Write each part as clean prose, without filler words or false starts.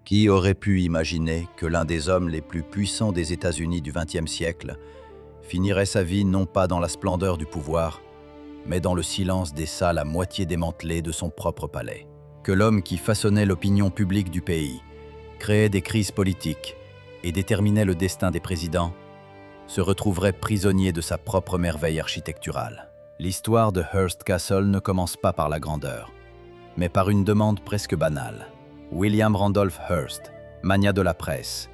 Qui aurait pu imaginer que l'un des hommes les plus puissants des États-Unis du XXe siècle finirait sa vie non pas dans la splendeur du pouvoir, mais dans le silence des salles à moitié démantelées de son propre palais? Que l'homme qui façonnait l'opinion publique du pays, créait des crises politiques et déterminait le destin des présidents, se retrouverait prisonnier de sa propre merveille architecturale. L'histoire de Hearst Castle ne commence pas par la grandeur, mais par une demande presque banale. William Randolph Hearst, magnat de la presse,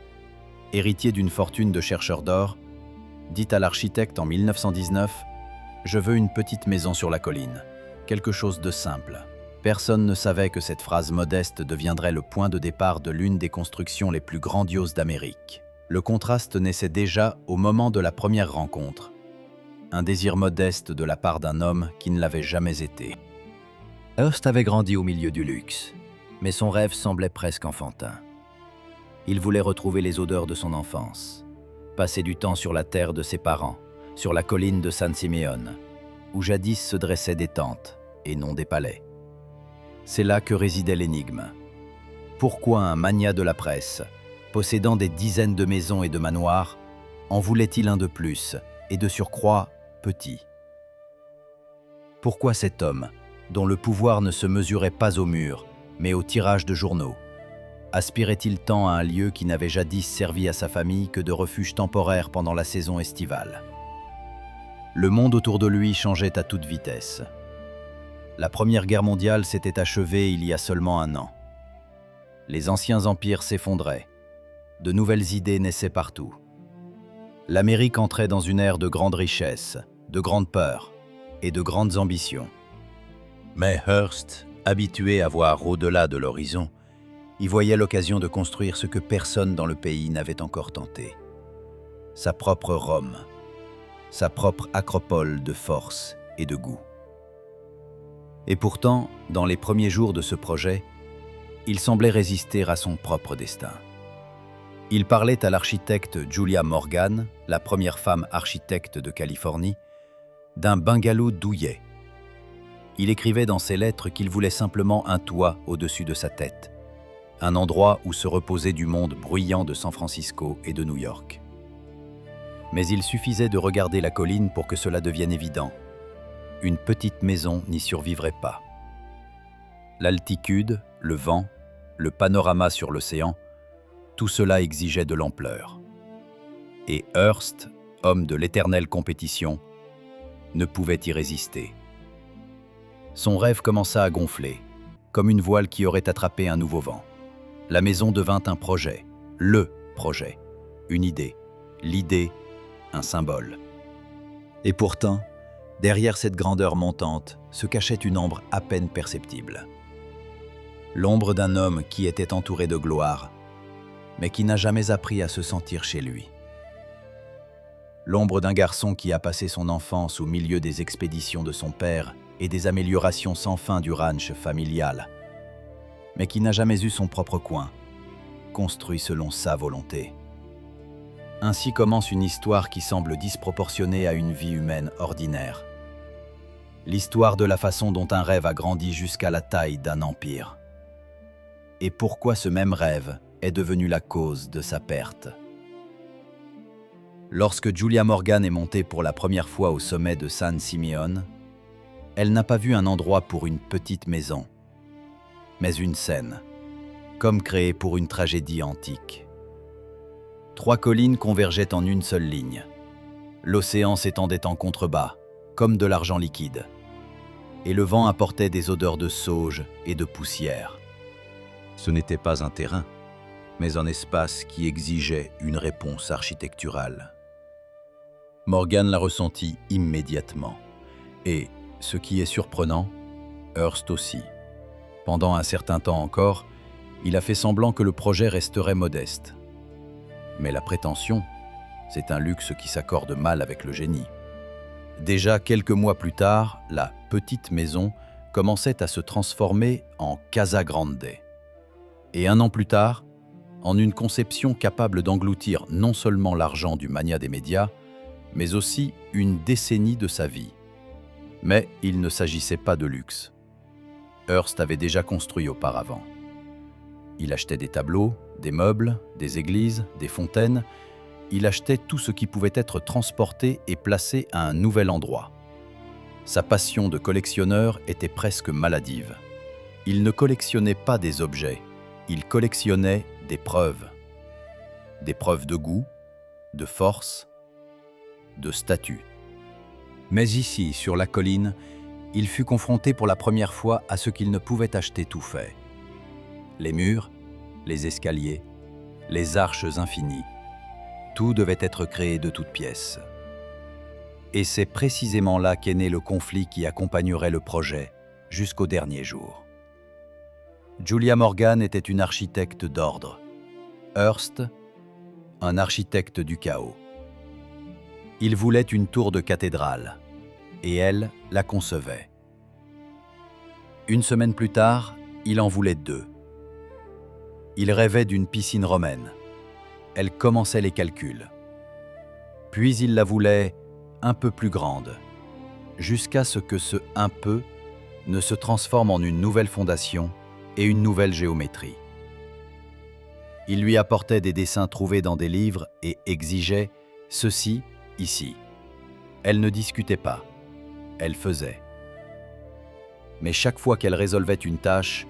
héritier d'une fortune de chercheur d'or, dit à l'architecte en 1919 « Je veux une petite maison sur la colline, quelque chose de simple ». Personne ne savait que cette phrase modeste deviendrait le point de départ de l'une des constructions les plus grandioses d'Amérique. Le contraste naissait déjà au moment de la première rencontre, un désir modeste de la part d'un homme qui ne l'avait jamais été. Hearst avait grandi au milieu du luxe, mais son rêve semblait presque enfantin. Il voulait retrouver les odeurs de son enfance, passer du temps sur la terre de ses parents, sur la colline de San Simeon, où jadis se dressaient des tentes et non des palais. C'est là que résidait l'énigme. Pourquoi un magnat de la presse, possédant des dizaines de maisons et de manoirs, en voulait-il un de plus, et de surcroît petit? Pourquoi cet homme, dont le pouvoir ne se mesurait pas au mur, mais au tirage de journaux, aspirait-il tant à un lieu qui n'avait jadis servi à sa famille que de refuge temporaire pendant la saison estivale? Le monde autour de lui changeait à toute vitesse. La Première Guerre mondiale s'était achevée il y a seulement un an. Les anciens empires s'effondraient. De nouvelles idées naissaient partout. L'Amérique entrait dans une ère de grande richesse, de grande peur et de grandes ambitions. Mais Hearst, habitué à voir au-delà de l'horizon, y voyait l'occasion de construire ce que personne dans le pays n'avait encore tenté. Sa propre Rome, sa propre acropole de force et de goût. Et pourtant, dans les premiers jours de ce projet, il semblait résister à son propre destin. Il parlait à l'architecte Julia Morgan, la première femme architecte de Californie, d'un bungalow douillet. Il écrivait dans ses lettres qu'il voulait simplement un toit au-dessus de sa tête, un endroit où se reposait du monde bruyant de San Francisco et de New York. Mais il suffisait de regarder la colline pour que cela devienne évident. Une petite maison n'y survivrait pas. L'altitude, le vent, le panorama sur l'océan, tout cela exigeait de l'ampleur. Et Hearst, homme de l'éternelle compétition, ne pouvait y résister. Son rêve commença à gonfler, comme une voile qui aurait attrapé un nouveau vent. La maison devint un projet, le projet, une idée, l'idée, un symbole. Et pourtant, derrière cette grandeur montante se cachait une ombre à peine perceptible. L'ombre d'un homme qui était entouré de gloire, mais qui n'a jamais appris à se sentir chez lui. L'ombre d'un garçon qui a passé son enfance au milieu des expéditions de son père et des améliorations sans fin du ranch familial, mais qui n'a jamais eu son propre coin, construit selon sa volonté. Ainsi commence une histoire qui semble disproportionnée à une vie humaine ordinaire. L'histoire de la façon dont un rêve a grandi jusqu'à la taille d'un empire. Et pourquoi ce même rêve est devenu la cause de sa perte. Lorsque Julia Morgan est montée pour la première fois au sommet de San Simeon, elle n'a pas vu un endroit pour une petite maison, mais une scène, comme créée pour une tragédie antique. 3 collines convergeaient en une seule ligne. L'océan s'étendait en contrebas, comme de l'argent liquide, et le vent apportait des odeurs de sauge et de poussière. Ce n'était pas un terrain, mais un espace qui exigeait une réponse architecturale. Morgan l'a ressenti immédiatement. Et, ce qui est surprenant, Hearst aussi. Pendant un certain temps encore, il a fait semblant que le projet resterait modeste. Mais la prétention, c'est un luxe qui s'accorde mal avec le génie. Déjà quelques mois plus tard, la petite maison commençait à se transformer en Casa Grande. Et 1 an plus tard, en une conception capable d'engloutir non seulement l'argent du magnat des médias, mais aussi une décennie de sa vie. Mais il ne s'agissait pas de luxe. Hearst avait déjà construit auparavant. Il achetait des tableaux, des meubles, des églises, des fontaines. Il achetait tout ce qui pouvait être transporté et placé à un nouvel endroit. Sa passion de collectionneur était presque maladive. Il ne collectionnait pas des objets, il collectionnait des preuves. Des preuves de goût, de force, de statut. Mais ici, sur la colline, il fut confronté pour la première fois à ce qu'il ne pouvait acheter tout fait. Les murs, les escaliers, les arches infinies, tout devait être créé de toutes pièces. Et c'est précisément là qu'est né le conflit qui accompagnerait le projet jusqu'au dernier jour. Julia Morgan était une architecte d'ordre. Hearst, un architecte du chaos. Il voulait une tour de cathédrale, et elle la concevait. Une semaine plus tard, il en voulait 2. Il rêvait d'une piscine romaine. Elle commençait les calculs. Puis il la voulait un peu plus grande, jusqu'à ce que ce « un peu » ne se transforme en une nouvelle fondation et une nouvelle géométrie. Il lui apportait des dessins trouvés dans des livres et exigeait « ceci, ici ». Elle ne discutait pas, elle faisait. Mais chaque fois qu'elle résolvait une tâche,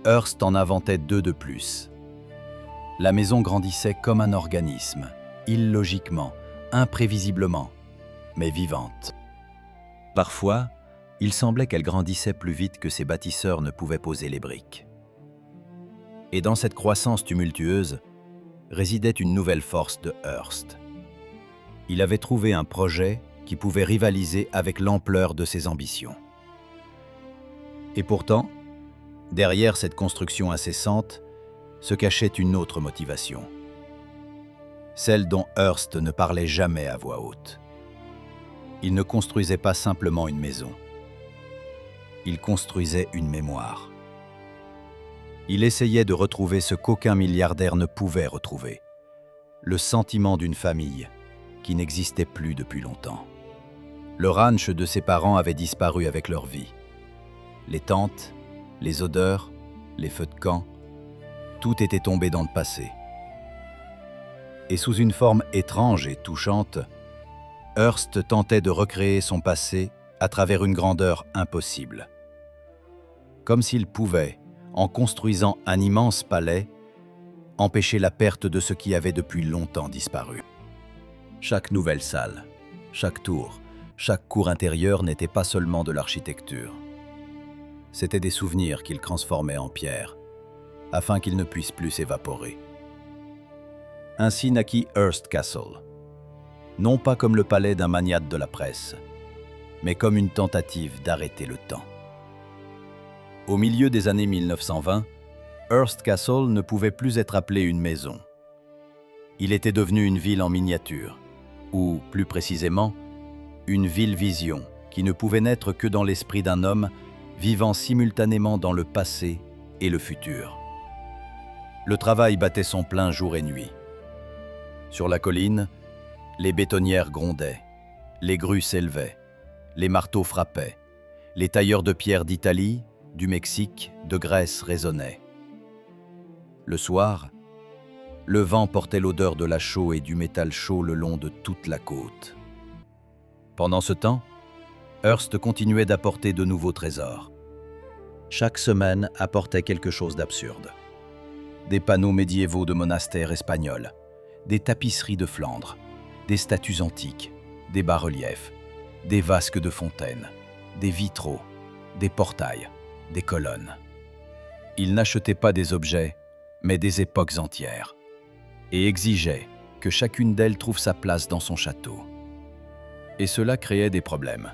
Hearst en inventait 2 de plus. La maison grandissait comme un organisme, illogiquement, imprévisiblement, mais vivante. Parfois, il semblait qu'elle grandissait plus vite que ses bâtisseurs ne pouvaient poser les briques. Et dans cette croissance tumultueuse, résidait une nouvelle force de Hearst. Il avait trouvé un projet qui pouvait rivaliser avec l'ampleur de ses ambitions. Et pourtant, derrière cette construction incessante, se cachait une autre motivation. Celle dont Hearst ne parlait jamais à voix haute. Il ne construisait pas simplement une maison. Il construisait une mémoire. Il essayait de retrouver ce qu'aucun milliardaire ne pouvait retrouver. Le sentiment d'une famille qui n'existait plus depuis longtemps. Le ranch de ses parents avait disparu avec leur vie. Les tentes, les odeurs, les feux de camp, tout était tombé dans le passé. Et sous une forme étrange et touchante, Hearst tentait de recréer son passé à travers une grandeur impossible. Comme s'il pouvait, en construisant un immense palais, empêcher la perte de ce qui avait depuis longtemps disparu. Chaque nouvelle salle, chaque tour, chaque cour intérieure n'était pas seulement de l'architecture. C'étaient des souvenirs qu'il transformait en pierre, afin qu'ils ne puissent plus s'évaporer. Ainsi naquit Hearst Castle, non pas comme le palais d'un magnate de la presse, mais comme une tentative d'arrêter le temps. Au milieu des années 1920, Hearst Castle ne pouvait plus être appelé une maison. Il était devenu une ville en miniature, ou, plus précisément, une ville-vision qui ne pouvait naître que dans l'esprit d'un homme vivant simultanément dans le passé et le futur. Le travail battait son plein jour et nuit. Sur la colline, les bétonnières grondaient, les grues s'élevaient, les marteaux frappaient, les tailleurs de pierre d'Italie, du Mexique, de Grèce résonnaient. Le soir, le vent portait l'odeur de la chaux et du métal chaud le long de toute la côte. Pendant ce temps, Hearst continuait d'apporter de nouveaux trésors. Chaque semaine apportait quelque chose d'absurde. Des panneaux médiévaux de monastères espagnols, des tapisseries de Flandre, des statues antiques, des bas-reliefs, des vasques de fontaines, des vitraux, des portails, des colonnes. Il n'achetait pas des objets, mais des époques entières, et exigeait que chacune d'elles trouve sa place dans son château. Et cela créait des problèmes.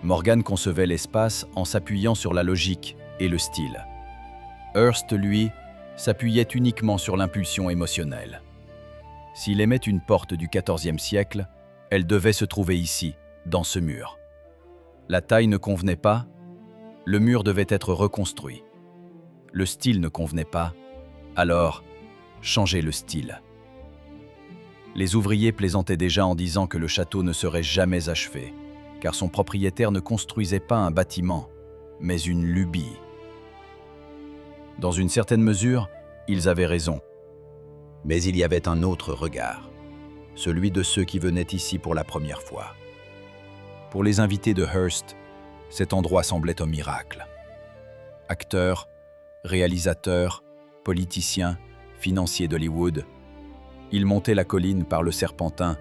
Morgan concevait l'espace en s'appuyant sur la logique et le style. Hearst, lui, s'appuyait uniquement sur l'impulsion émotionnelle. S'il aimait une porte du XIVe siècle, elle devait se trouver ici, dans ce mur. La taille ne convenait pas, le mur devait être reconstruit. Le style ne convenait pas, alors changez le style. Les ouvriers plaisantaient déjà en disant que le château ne serait jamais achevé, car son propriétaire ne construisait pas un bâtiment, mais une lubie. Dans une certaine mesure, ils avaient raison. Mais il y avait un autre regard, celui de ceux qui venaient ici pour la première fois. Pour les invités de Hearst, cet endroit semblait un miracle. Acteurs, réalisateurs, politiciens, financiers d'Hollywood, ils montaient la colline par le Serpentin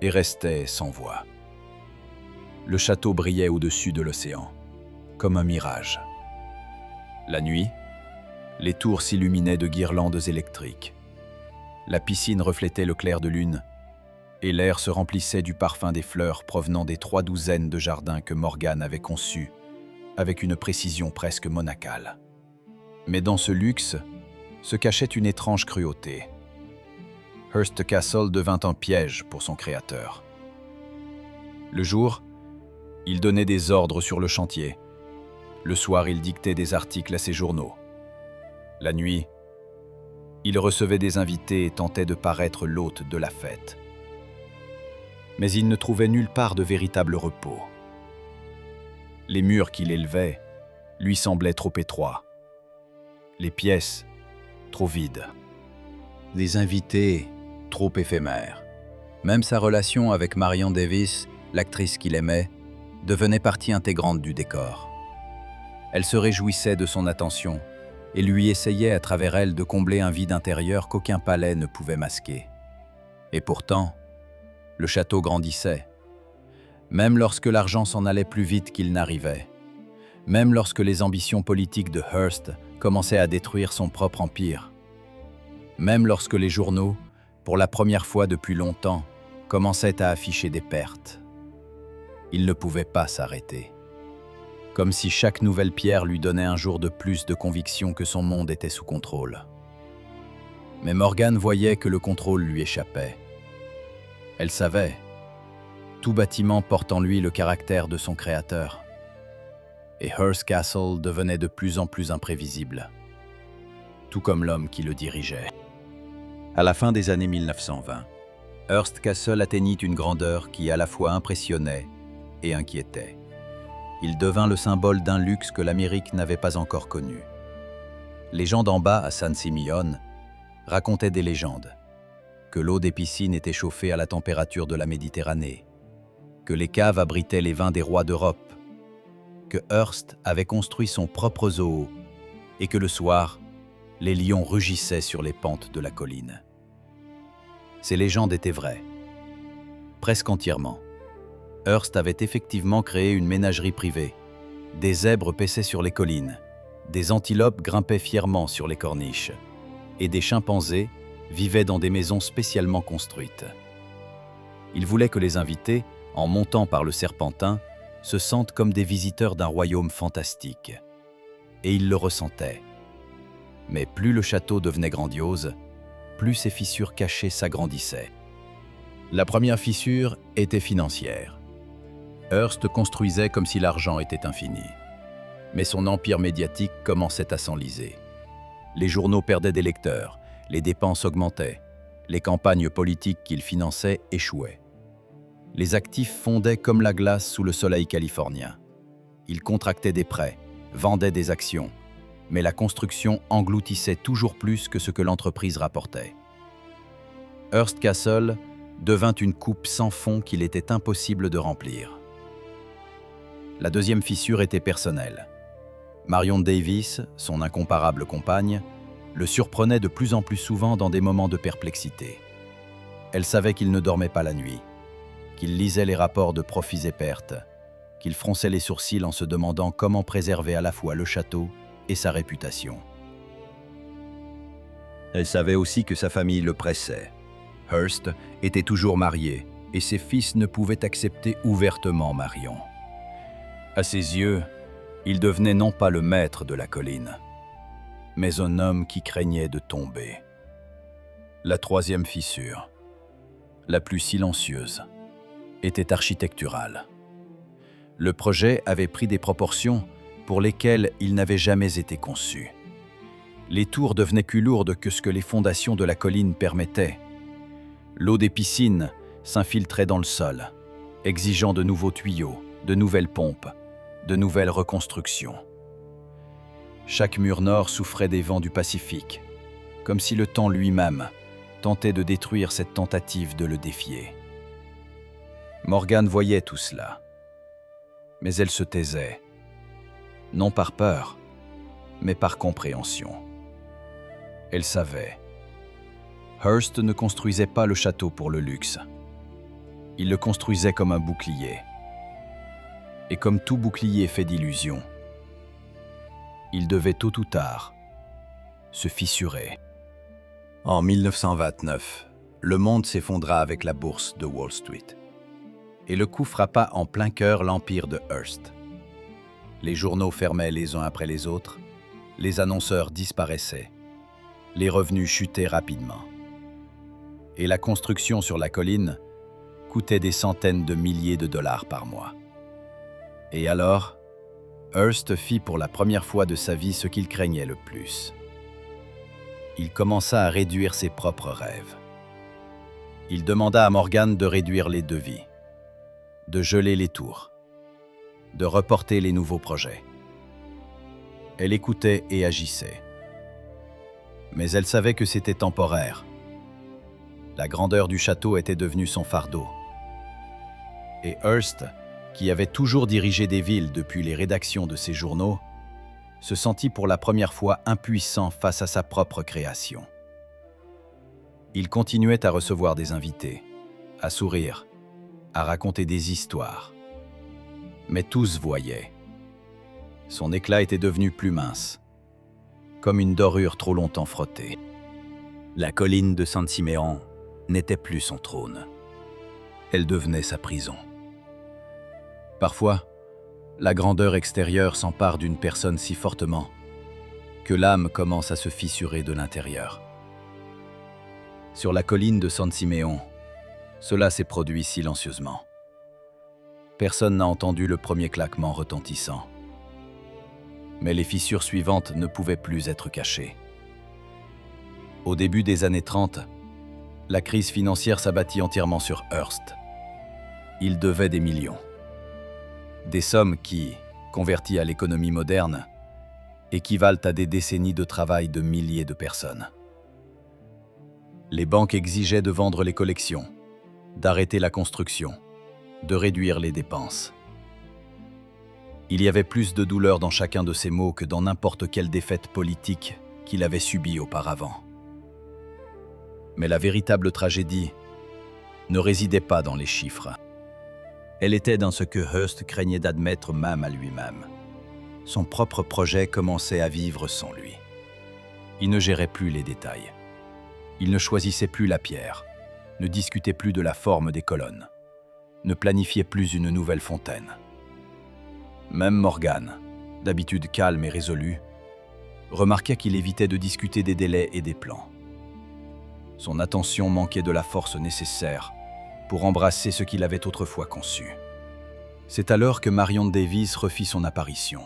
et restaient sans voix. Le château brillait au-dessus de l'océan, comme un mirage. La nuit, les tours s'illuminaient de guirlandes électriques. La piscine reflétait le clair de lune, et l'air se remplissait du parfum des fleurs provenant des 3 douzaines de jardins que Morgan avait conçus, avec une précision presque monacale. Mais dans ce luxe se cachait une étrange cruauté. Hearst Castle devint un piège pour son créateur. Le jour, il donnait des ordres sur le chantier. Le soir, il dictait des articles à ses journaux. La nuit, il recevait des invités et tentait de paraître l'hôte de la fête. Mais il ne trouvait nulle part de véritable repos. Les murs qu'il élevait lui semblaient trop étroits. Les pièces, trop vides. Les invités, trop éphémères. Même sa relation avec Marion Davies, l'actrice qu'il aimait, devenait partie intégrante du décor. Elle se réjouissait de son attention et lui essayait à travers elle de combler un vide intérieur qu'aucun palais ne pouvait masquer. Et pourtant, le château grandissait. Même lorsque l'argent s'en allait plus vite qu'il n'arrivait. Même lorsque les ambitions politiques de Hearst commençaient à détruire son propre empire. Même lorsque les journaux, pour la première fois depuis longtemps, commençaient à afficher des pertes. Il ne pouvait pas s'arrêter. Comme si chaque nouvelle pierre lui donnait un jour de plus de conviction que son monde était sous contrôle. Mais Morgan voyait que le contrôle lui échappait. Elle savait, tout bâtiment porte en lui le caractère de son créateur. Et Hearst Castle devenait de plus en plus imprévisible, tout comme l'homme qui le dirigeait. À la fin des années 1920, Hearst Castle atteignit une grandeur qui à la fois impressionnait et inquiétait. Il devint le symbole d'un luxe que l'Amérique n'avait pas encore connu. Les gens d'en bas, à San Simeon, racontaient des légendes. Que l'eau des piscines était chauffée à la température de la Méditerranée, que les caves abritaient les vins des rois d'Europe, que Hearst avait construit son propre zoo et que le soir, les lions rugissaient sur les pentes de la colline. Ces légendes étaient vraies, presque entièrement. Hearst avait effectivement créé une ménagerie privée. Des zèbres paissaient sur les collines, des antilopes grimpaient fièrement sur les corniches, et des chimpanzés vivaient dans des maisons spécialement construites. Il voulait que les invités, en montant par le Serpentin, se sentent comme des visiteurs d'un royaume fantastique. Et ils le ressentaient. Mais plus le château devenait grandiose, plus ses fissures cachées s'agrandissaient. La première fissure était financière. Hearst construisait comme si l'argent était infini. Mais son empire médiatique commençait à s'enliser. Les journaux perdaient des lecteurs, les dépenses augmentaient, les campagnes politiques qu'il finançait échouaient. Les actifs fondaient comme la glace sous le soleil californien. Il contractait des prêts, vendait des actions, mais la construction engloutissait toujours plus que ce que l'entreprise rapportait. Hearst Castle devint une coupe sans fond qu'il était impossible de remplir. La deuxième fissure était personnelle. Marion Davies, son incomparable compagne, le surprenait de plus en plus souvent dans des moments de perplexité. Elle savait qu'il ne dormait pas la nuit, qu'il lisait les rapports de profits et pertes, qu'il fronçait les sourcils en se demandant comment préserver à la fois le château et sa réputation. Elle savait aussi que sa famille le pressait. Hearst était toujours marié et ses fils ne pouvaient accepter ouvertement Marion. À ses yeux, il devenait non pas le maître de la colline, mais un homme qui craignait de tomber. La troisième fissure, la plus silencieuse, était architecturale. Le projet avait pris des proportions pour lesquelles il n'avait jamais été conçu. Les tours devenaient plus lourdes que ce que les fondations de la colline permettaient. L'eau des piscines s'infiltrait dans le sol, exigeant de nouveaux tuyaux, de nouvelles pompes, de nouvelles reconstructions. Chaque mur nord souffrait des vents du Pacifique, comme si le temps lui-même tentait de détruire cette tentative de le défier. Morgane voyait tout cela, mais elle se taisait, non par peur, mais par compréhension. Elle savait. Hearst ne construisait pas le château pour le luxe. Il le construisait comme un bouclier. Et comme tout bouclier fait d'illusions, il devait tôt ou tard se fissurer. En 1929, le monde s'effondra avec la bourse de Wall Street. Et le coup frappa en plein cœur l'empire de Hearst. Les journaux fermaient les uns après les autres, les annonceurs disparaissaient, les revenus chutaient rapidement. Et la construction sur la colline coûtait des centaines de milliers de dollars par mois. Et alors, Hearst fit pour la première fois de sa vie ce qu'il craignait le plus. Il commença à réduire ses propres rêves. Il demanda à Morgane de réduire les devis, de geler les tours, de reporter les nouveaux projets. Elle écoutait et agissait. Mais elle savait que c'était temporaire. La grandeur du château était devenue son fardeau. Et Hearst, qui avait toujours dirigé des villes depuis les rédactions de ses journaux, se sentit pour la première fois impuissant face à sa propre création. Il continuait à recevoir des invités, à sourire, à raconter des histoires. Mais tous voyaient. Son éclat était devenu plus mince, comme une dorure trop longtemps frottée. La colline de San Siméon n'était plus son trône. Elle devenait sa prison. Parfois, la grandeur extérieure s'empare d'une personne si fortement que l'âme commence à se fissurer de l'intérieur. Sur la colline de San Siméon, cela s'est produit silencieusement. Personne n'a entendu le premier claquement retentissant. Mais les fissures suivantes ne pouvaient plus être cachées. Au début des années 30, la crise financière s'abattit entièrement sur Hearst. Il devait des millions. Des sommes qui, converties à l'économie moderne, équivalent à des décennies de travail de milliers de personnes. Les banques exigeaient de vendre les collections, d'arrêter la construction, de réduire les dépenses. Il y avait plus de douleur dans chacun de ces mots que dans n'importe quelle défaite politique qu'il avait subie auparavant. Mais la véritable tragédie ne résidait pas dans les chiffres. Elle était dans ce que Hearst craignait d'admettre même à lui-même. Son propre projet commençait à vivre sans lui. Il ne gérait plus les détails. Il ne choisissait plus la pierre, ne discutait plus de la forme des colonnes, ne planifiait plus une nouvelle fontaine. Même Morgane, d'habitude calme et résolue, remarqua qu'il évitait de discuter des délais et des plans. Son attention manquait de la force nécessaire pour embrasser ce qu'il avait autrefois conçu. C'est alors que Marion Davies refit son apparition.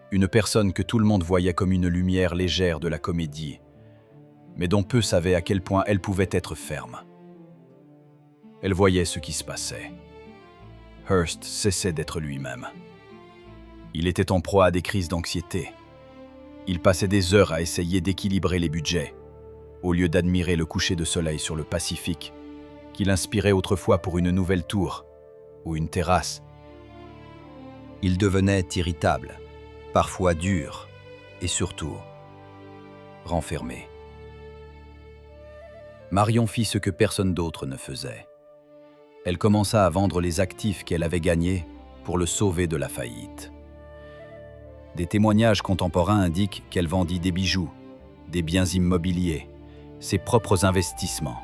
Une personne que tout le monde voyait comme une lumière légère de la comédie, mais dont peu savaient à quel point elle pouvait être ferme. Elle voyait ce qui se passait. Hearst cessait d'être lui-même. Il était en proie à des crises d'anxiété. Il passait des heures à essayer d'équilibrer les budgets, au lieu d'admirer le coucher de soleil sur le Pacifique, qu'il inspirait autrefois pour une nouvelle tour ou une terrasse. Il devenait irritable, parfois dur et surtout renfermé. Marion fit ce que personne d'autre ne faisait. Elle commença à vendre les actifs qu'elle avait gagnés pour le sauver de la faillite. Des témoignages contemporains indiquent qu'elle vendit des bijoux, des biens immobiliers, ses propres investissements.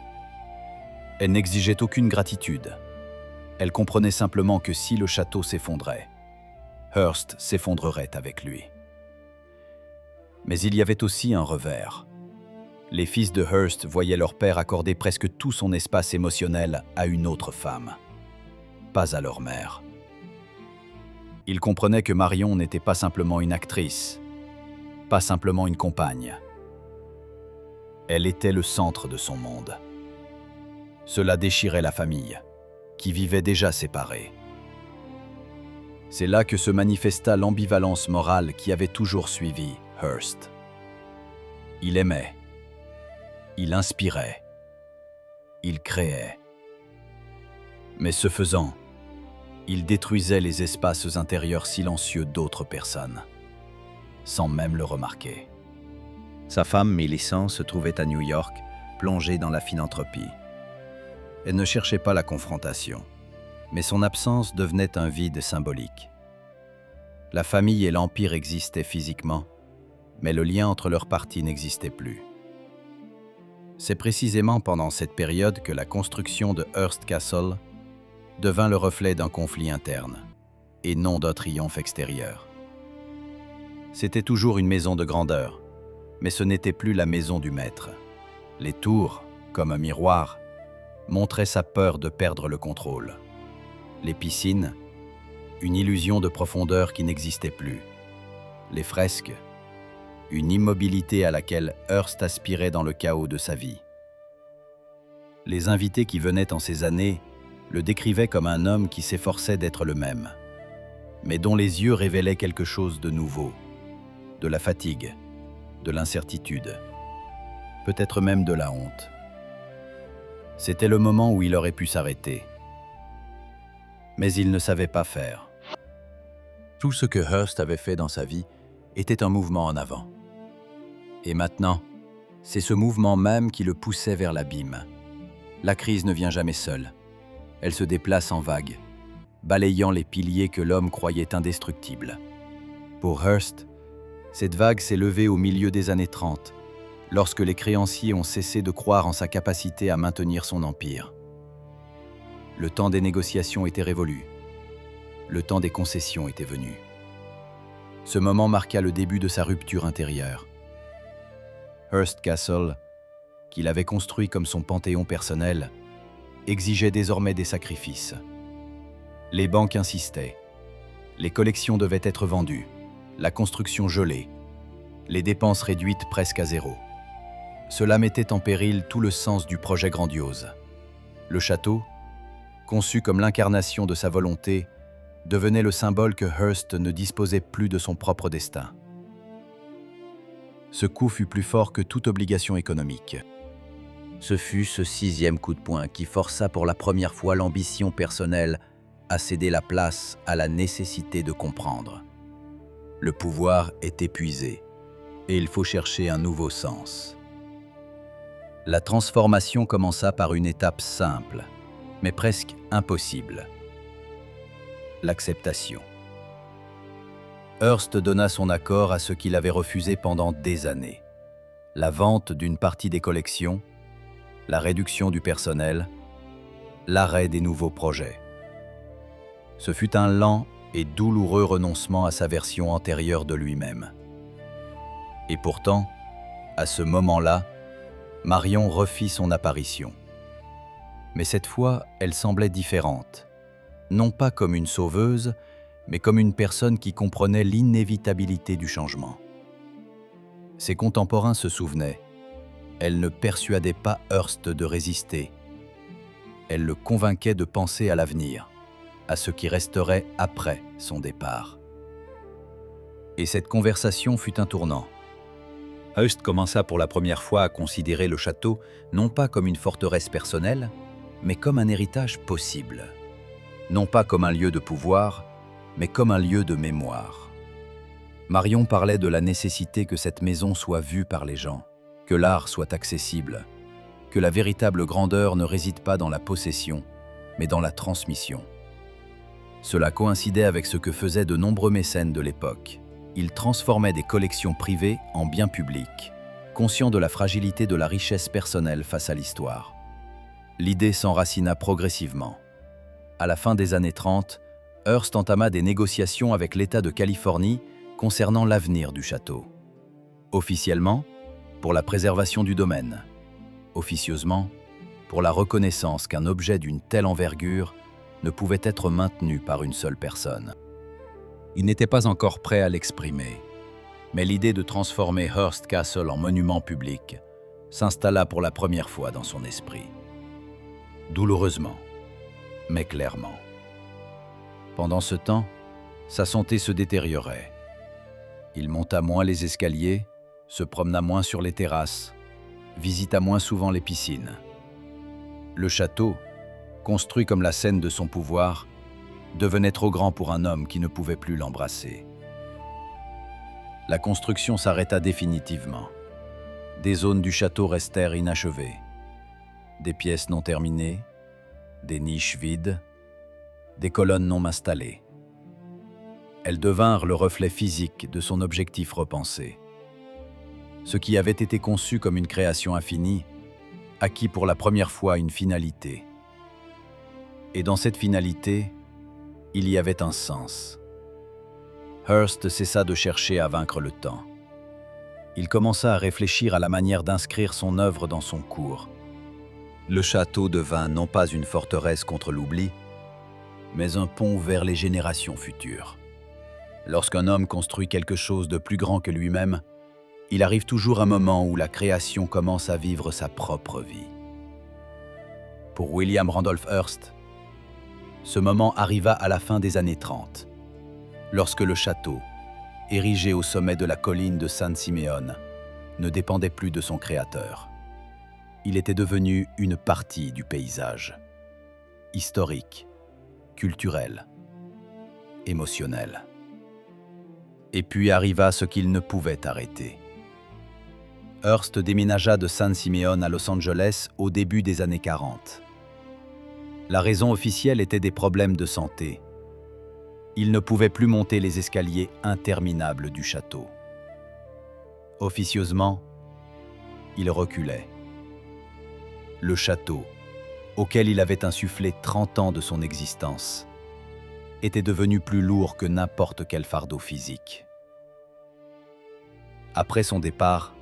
Elle n'exigeait aucune gratitude. Elle comprenait simplement que si le château s'effondrait, Hearst s'effondrerait avec lui. Mais il y avait aussi un revers. Les fils de Hearst voyaient leur père accorder presque tout son espace émotionnel à une autre femme, pas à leur mère. Ils comprenaient que Marion n'était pas simplement une actrice, pas simplement une compagne. Elle était le centre de son monde. Cela déchirait la famille, qui vivait déjà séparée. C'est là que se manifesta l'ambivalence morale qui avait toujours suivi Hearst. Il aimait, il inspirait, il créait. Mais ce faisant, il détruisait les espaces intérieurs silencieux d'autres personnes, sans même le remarquer. Sa femme, Millicent, se trouvait à New York, plongée dans la philanthropie. Elle ne cherchait pas la confrontation, mais son absence devenait un vide symbolique. La famille et l'Empire existaient physiquement, mais le lien entre leurs parties n'existait plus. C'est précisément pendant cette période que la construction de Hearst Castle devint le reflet d'un conflit interne, et non d'un triomphe extérieur. C'était toujours une maison de grandeur, mais ce n'était plus la maison du maître. Les tours, comme un miroir, montraient sa peur de perdre le contrôle. Les piscines, une illusion de profondeur qui n'existait plus. Les fresques, une immobilité à laquelle Hearst aspirait dans le chaos de sa vie. Les invités qui venaient en ces années le décrivaient comme un homme qui s'efforçait d'être le même, mais dont les yeux révélaient quelque chose de nouveau, de la fatigue, de l'incertitude, peut-être même de la honte. C'était le moment où il aurait pu s'arrêter. Mais il ne savait pas faire. Tout ce que Hearst avait fait dans sa vie était un mouvement en avant. Et maintenant, c'est ce mouvement même qui le poussait vers l'abîme. La crise ne vient jamais seule. Elle se déplace en vagues, balayant les piliers que l'homme croyait indestructibles. Pour Hearst, cette vague s'est levée au milieu des années 30, lorsque les créanciers ont cessé de croire en sa capacité à maintenir son empire. Le temps des négociations était révolu. Le temps des concessions était venu. Ce moment marqua le début de sa rupture intérieure. Hearst Castle, qu'il avait construit comme son panthéon personnel, exigeait désormais des sacrifices. Les banques insistaient. Les collections devaient être vendues, la construction gelée, les dépenses réduites presque à zéro. Cela mettait en péril tout le sens du projet grandiose. Le château, conçu comme l'incarnation de sa volonté, devenait le symbole que Hearst ne disposait plus de son propre destin. Ce coup fut plus fort que toute obligation économique. Ce fut ce 6e coup de poing qui força pour la première fois l'ambition personnelle à céder la place à la nécessité de comprendre. Le pouvoir est épuisé et il faut chercher un nouveau sens. La transformation commença par une étape simple, mais presque impossible. L'acceptation. Hearst donna son accord à ce qu'il avait refusé pendant des années. La vente d'une partie des collections, la réduction du personnel, l'arrêt des nouveaux projets. Ce fut un lent et douloureux renoncement à sa version antérieure de lui-même. Et pourtant, à ce moment-là, Marion refit son apparition. Mais cette fois, elle semblait différente. Non pas comme une sauveuse, mais comme une personne qui comprenait l'inévitabilité du changement. Ses contemporains se souvenaient. Elle ne persuadait pas Hearst de résister. Elle le convainquait de penser à l'avenir, à ce qui resterait après son départ. Et cette conversation fut un tournant. Hearst commença pour la première fois à considérer le château non pas comme une forteresse personnelle, mais comme un héritage possible. Non pas comme un lieu de pouvoir, mais comme un lieu de mémoire. Marion parlait de la nécessité que cette maison soit vue par les gens, que l'art soit accessible, que la véritable grandeur ne réside pas dans la possession, mais dans la transmission. Cela coïncidait avec ce que faisaient de nombreux mécènes de l'époque. Ils transformaient des collections privées en biens publics, conscients de la fragilité de la richesse personnelle face à l'histoire. L'idée s'enracina progressivement. À la fin des années 30, Hearst entama des négociations avec l'État de Californie concernant l'avenir du château. Officiellement, pour la préservation du domaine. Officieusement, pour la reconnaissance qu'un objet d'une telle envergure ne pouvait être maintenu par une seule personne. Il n'était pas encore prêt à l'exprimer, mais l'idée de transformer Hearst Castle en monument public s'installa pour la première fois dans son esprit. Douloureusement, mais clairement. Pendant ce temps, Sa santé se détériorait. Il monta moins les escaliers, se promena moins sur les terrasses, visita moins souvent les piscines. Le château, construit comme la scène de son pouvoir, devenait trop grand pour un homme qui ne pouvait plus l'embrasser. La construction s'arrêta définitivement. Des zones du château restèrent inachevées. Des pièces non terminées, des niches vides, des colonnes non installées. Elles devinrent le reflet physique de son objectif repensé. Ce qui avait été conçu comme une création infinie acquit pour la première fois une finalité. Et dans cette finalité, il y avait un sens. Hearst cessa de chercher à vaincre le temps. Il commença à réfléchir à la manière d'inscrire son œuvre dans son cours. Le château devint non pas une forteresse contre l'oubli, mais un pont vers les générations futures. Lorsqu'un homme construit quelque chose de plus grand que lui-même, il arrive toujours un moment où la création commence à vivre sa propre vie. Pour William Randolph Hearst, ce moment arriva à la fin des années 30, lorsque le château, érigé au sommet de la colline de San Simeon, ne dépendait plus de son créateur. Il était devenu une partie du paysage, historique, culturel, émotionnel. Et puis arriva ce qu'il ne pouvait arrêter. Hearst déménagea de San Simeon à Los Angeles au début des années 40. La raison officielle était des problèmes de santé. Il ne pouvait plus monter les escaliers interminables du château. Officieusement, il reculait. Le château, auquel il avait insufflé 30 ans de son existence, était devenu plus lourd que n'importe quel fardeau physique. Après son départ,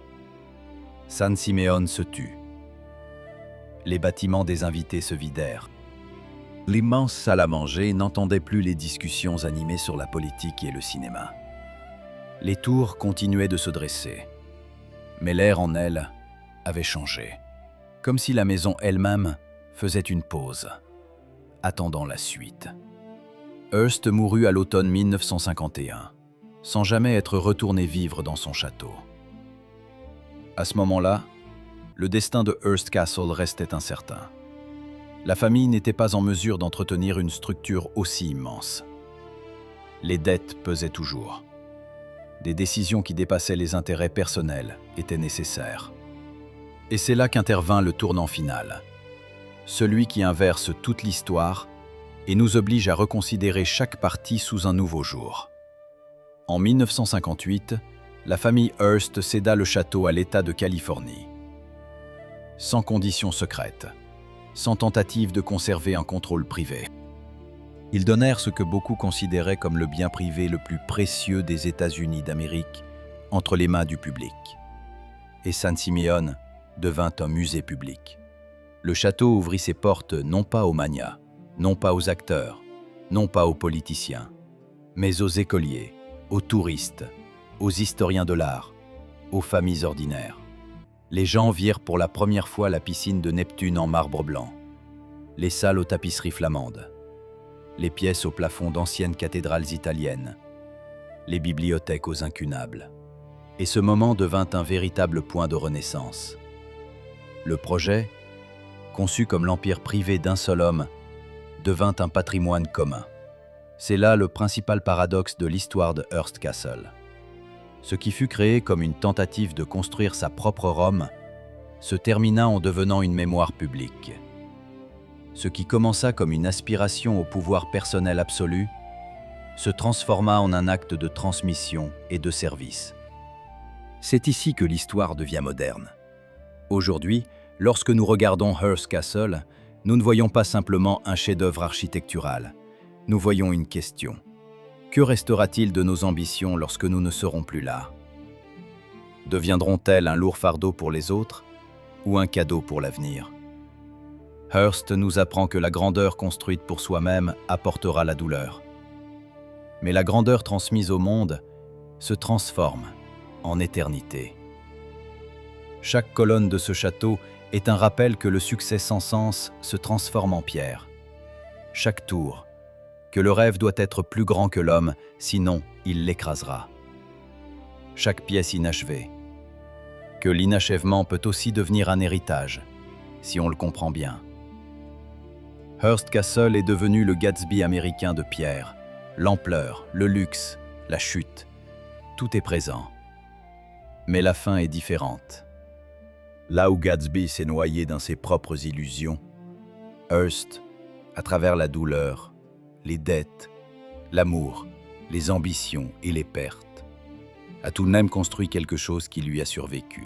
San Simeon se tut. Les bâtiments des invités se vidèrent. L'immense salle à manger n'entendait plus les discussions animées sur la politique et le cinéma. Les tours continuaient de se dresser, mais l'air en elles avait changé, comme si la maison elle-même faisait une pause, attendant la suite. Hearst mourut à l'automne 1951, sans jamais être retourné vivre dans son château. À ce moment-là, le destin de Hearst Castle restait incertain. La famille n'était pas en mesure d'entretenir une structure aussi immense. Les dettes pesaient toujours. Des décisions qui dépassaient les intérêts personnels étaient nécessaires. Et c'est là qu'intervint le tournant final, celui qui inverse toute l'histoire et nous oblige à reconsidérer chaque partie sous un nouveau jour. En 1958, la famille Hearst céda le château à l'État de Californie. Sans conditions secrètes, sans tentative de conserver un contrôle privé. Ils donnèrent ce que beaucoup considéraient comme le bien privé le plus précieux des États-Unis d'Amérique entre les mains du public. Et San Simeon devint un musée public. Le château ouvrit ses portes non pas aux magnats, non pas aux acteurs, non pas aux politiciens, mais aux écoliers, aux touristes, aux historiens de l'art, aux familles ordinaires. Les gens virent pour la première fois la piscine de Neptune en marbre blanc, les salles aux tapisseries flamandes, les pièces au plafond d'anciennes cathédrales italiennes, les bibliothèques aux incunables. Et ce moment devint un véritable point de renaissance. Le projet, conçu comme l'empire privé d'un seul homme, devint un patrimoine commun. C'est là le principal paradoxe de l'histoire de Hearst Castle. Ce qui fut créé comme une tentative de construire sa propre Rome se termina en devenant une mémoire publique. Ce qui commença comme une aspiration au pouvoir personnel absolu se transforma en un acte de transmission et de service. C'est ici que l'histoire devient moderne. Aujourd'hui, lorsque nous regardons Hearst Castle, nous ne voyons pas simplement un chef-d'œuvre architectural. Nous voyons une question. Que restera-t-il de nos ambitions lorsque nous ne serons plus là? Deviendront-elles un lourd fardeau pour les autres ou un cadeau pour l'avenir? Hearst nous apprend que la grandeur construite pour soi-même apportera la douleur. Mais la grandeur transmise au monde se transforme en éternité. Chaque colonne de ce château est un rappel que le succès sans sens se transforme en pierre. Chaque tour, que le rêve doit être plus grand que l'homme, sinon il l'écrasera. Chaque pièce inachevée, que l'inachèvement peut aussi devenir un héritage, si on le comprend bien. Hearst Castle est devenu le Gatsby américain de pierre. L'ampleur, le luxe, la chute, tout est présent. Mais la fin est différente. Là où Gatsby s'est noyé dans ses propres illusions, Hearst, à travers la douleur, les dettes, l'amour, les ambitions et les pertes, a tout de même construit quelque chose qui lui a survécu.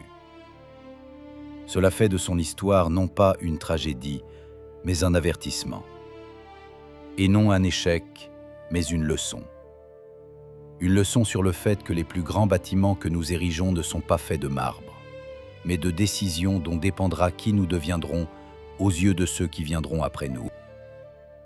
Cela fait de son histoire non pas une tragédie, mais un avertissement. Et non un échec, mais une leçon. Une leçon sur le fait que les plus grands bâtiments que nous érigeons ne sont pas faits de marbre, mais de décisions dont dépendra qui nous deviendrons aux yeux de ceux qui viendront après nous.